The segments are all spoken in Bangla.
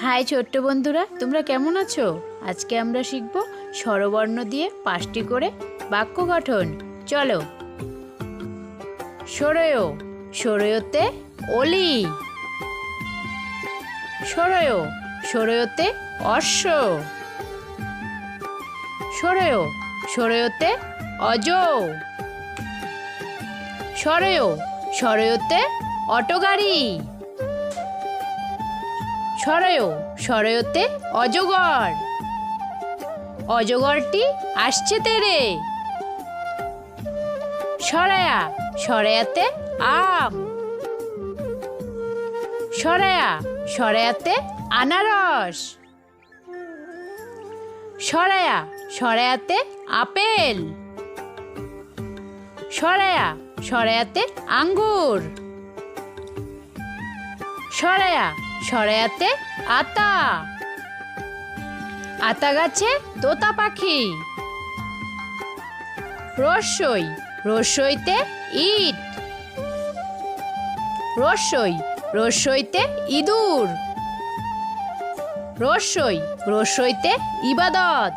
হাই ছোট্ট বন্ধুরা, তোমরা কেমন আছো? আজকে আমরা শিখব স্বরবর্ণ দিয়ে 5টি করে বাক্য গঠন। চলো। সরয়, সরয়তে অলি। সরয়, সরয়তে অশ্ব। সরয়, সরয়তে অজ। সরয়, সরয়তে অটো গাড়ি। সরয়, সরয়তে অজগর। অজগরটি আসছে তেরে। সরায়া, সরায়াতে আম। সরায়া, সরায়াতে আনারস। সরায়া, সরায়াতে আপেল। সরায়া, সরায়াতে আঙ্গুর। সরায়া, সরায়াতে আতা। আতা গাছে তোতা পাখি। রস্যই, রস্যইতে ইট। রস্যই, রস্যইতে ইঁদুর। রস্যই, রস্যইতে ইবাদত।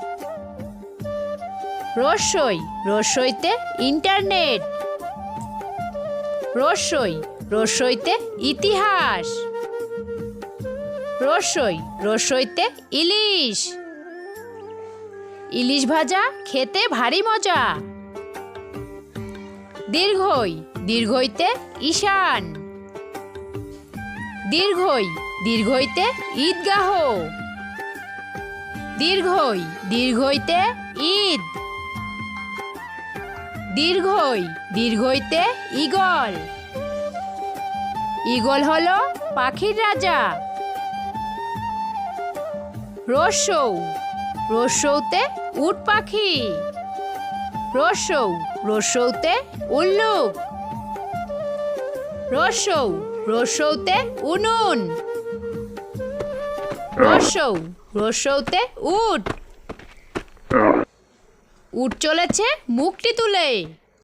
রস্যই, রস্যইতে ইন্টারনেট। রস্যই, রস্যইতে ইতিহাস। রস্যই, রস্যইতে ইলিশ। ইলিশ ভাজা খেতে ভারী মজা। দীর্ঘই, দীর্ঘইতে ঈশান। দীর্ঘই, দীর্ঘইতে ঈদগাহ। দীর্ঘই, দীর্ঘইতে ঈদ। দীর্ঘই, দীর্ঘইতে ঈগল। ঈগল হলো পাখির রাজা। রস্যৌ, রস্যৌতে উট পাখি। রস্যৌ, রস্যৌতে উল্লুক। রস্যৌ, রস্যৌতে উনুন। রস্যৌ, রস্যৌতে উট। উট চলেছে মুখটি তুলে।